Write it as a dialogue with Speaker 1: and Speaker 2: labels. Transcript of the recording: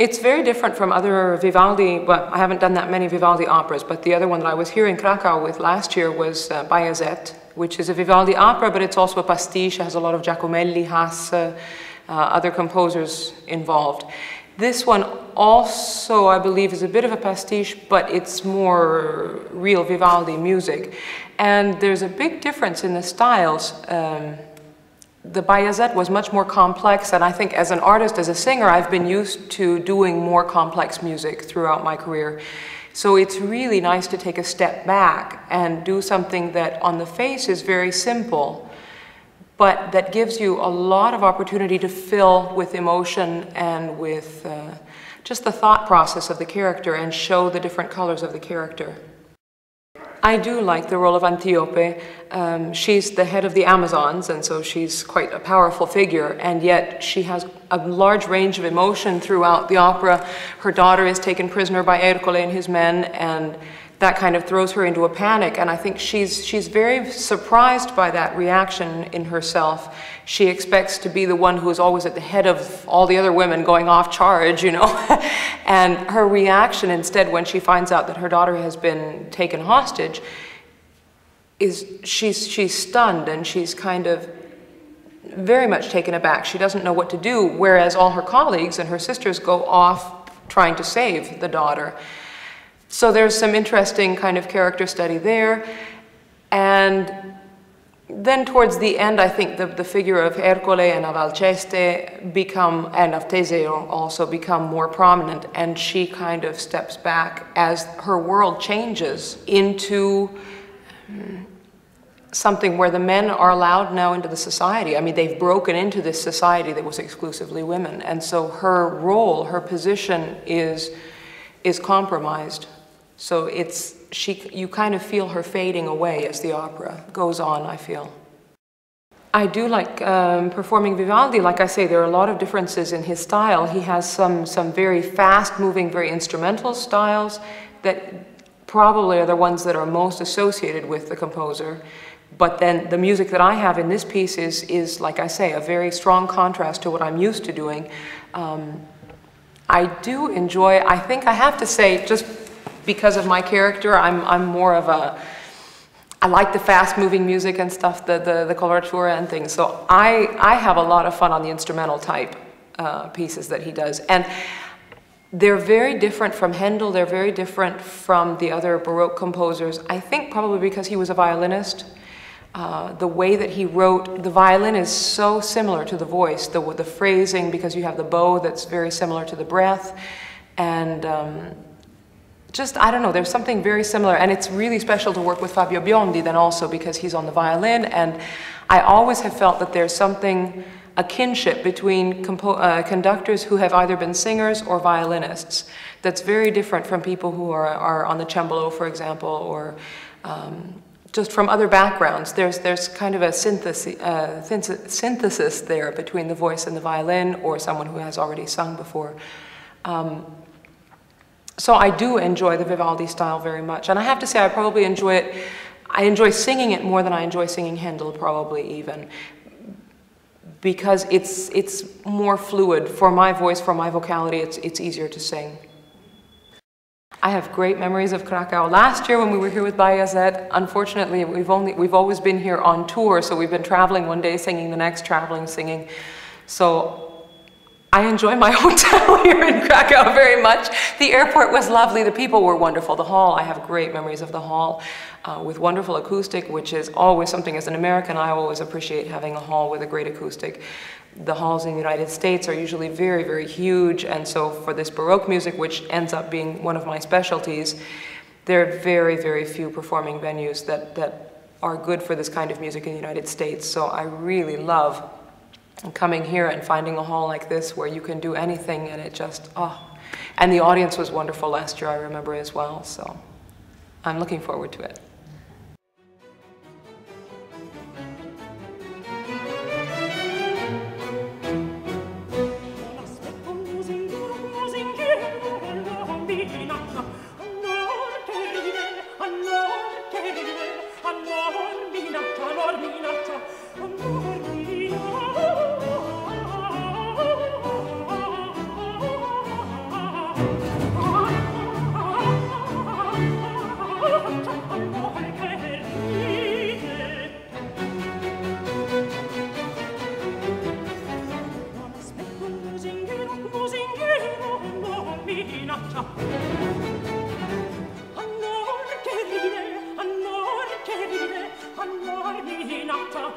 Speaker 1: It's very different from other Vivaldi, well, I haven't done that many Vivaldi operas, but the other one that I was here in Krakow with last year was Bayezet, which is a Vivaldi opera, but it's also a pastiche. It has a lot of Giacomelli, Haas, other composers involved. This one also, I believe, is a bit of a pastiche, but it's more real Vivaldi music. And there's a big difference in the styles. The Bayezet was much more complex, and I think as an artist, as a singer, I've been used to doing more complex music throughout my career. So it's really nice to take a step back and do something that on the face is very simple, but that gives you a lot of opportunity to fill with emotion and with just the thought process of the character and show the different colors of the character. I do like the role of Antiope. She's the head of the Amazons, and so she's quite a powerful figure, and yet she has a large range of emotion throughout the opera. Her daughter is taken prisoner by Hercule and his men, and that kind of throws her into a panic, and I think she's very surprised by that reaction in herself. She expects to be the one who is always at the head of all the other women going off charge, you know. And her reaction instead when she finds out that her daughter has been taken hostage is she's stunned, and she's kind of very much taken aback. She doesn't know what to do, whereas all her colleagues and her sisters go off trying to save the daughter. So there's some interesting kind of character study there. And then towards the end, I think the figure of Hercule and of Alceste become, and of Teseo also become more prominent, and she kind of steps back as her world changes into something where the men are allowed now into the society. I mean, they've broken into this society that was exclusively women, and so her role, her position is compromised. So you kind of feel her fading away as the opera goes on, I feel. I do like performing Vivaldi. Like I say, there are a lot of differences in his style. He has some very fast-moving, very instrumental styles that probably are the ones that are most associated with the composer. But then the music that I have in this piece is, like I say, a very strong contrast to what I'm used to doing. I do enjoy, I think I have to say, just because of my character, I'm more of I like the fast-moving music and stuff, the coloratura and things. So I have a lot of fun on the instrumental type pieces that he does. And they're very different from Handel. They're very different from the other Baroque composers. I think probably because he was a violinist. The way that he wrote, the violin is so similar to the voice, the phrasing, because you have the bow that's very similar to the breath. And just, I don't know, there's something very similar, and it's really special to work with Fabio Biondi then also because he's on the violin, and I always have felt that there's something, a kinship between conductors who have either been singers or violinists that's very different from people who are on the cembalo, for example, or just from other backgrounds. There's kind of a synthesis there between the voice and the violin, or someone who has already sung before. So I do enjoy the Vivaldi style very much, and I have to say I probably enjoy it. I enjoy singing it more than I enjoy singing Handel, probably even, because it's more fluid for my voice, for my vocality. It's easier to sing. I have great memories of Krakow. Last year when we were here with Bayezet, unfortunately we've always been here on tour, so we've been traveling one day singing, the next traveling singing. So I enjoy my hotel here in Krakow very much. The airport was lovely, the people were wonderful. The hall, I have great memories of the hall with wonderful acoustic, which is always something as an American, I always appreciate having a hall with a great acoustic. The halls in the United States are usually very, very huge, and so for this Baroque music, which ends up being one of my specialties, there are very, very few performing venues that are good for this kind of music in the United States. So I really love coming here and finding a hall like this where you can do anything, and it just, oh. And the audience was wonderful last year, I remember as well, so I'm looking forward to it.
Speaker 2: Annor che ride, annor minaccia,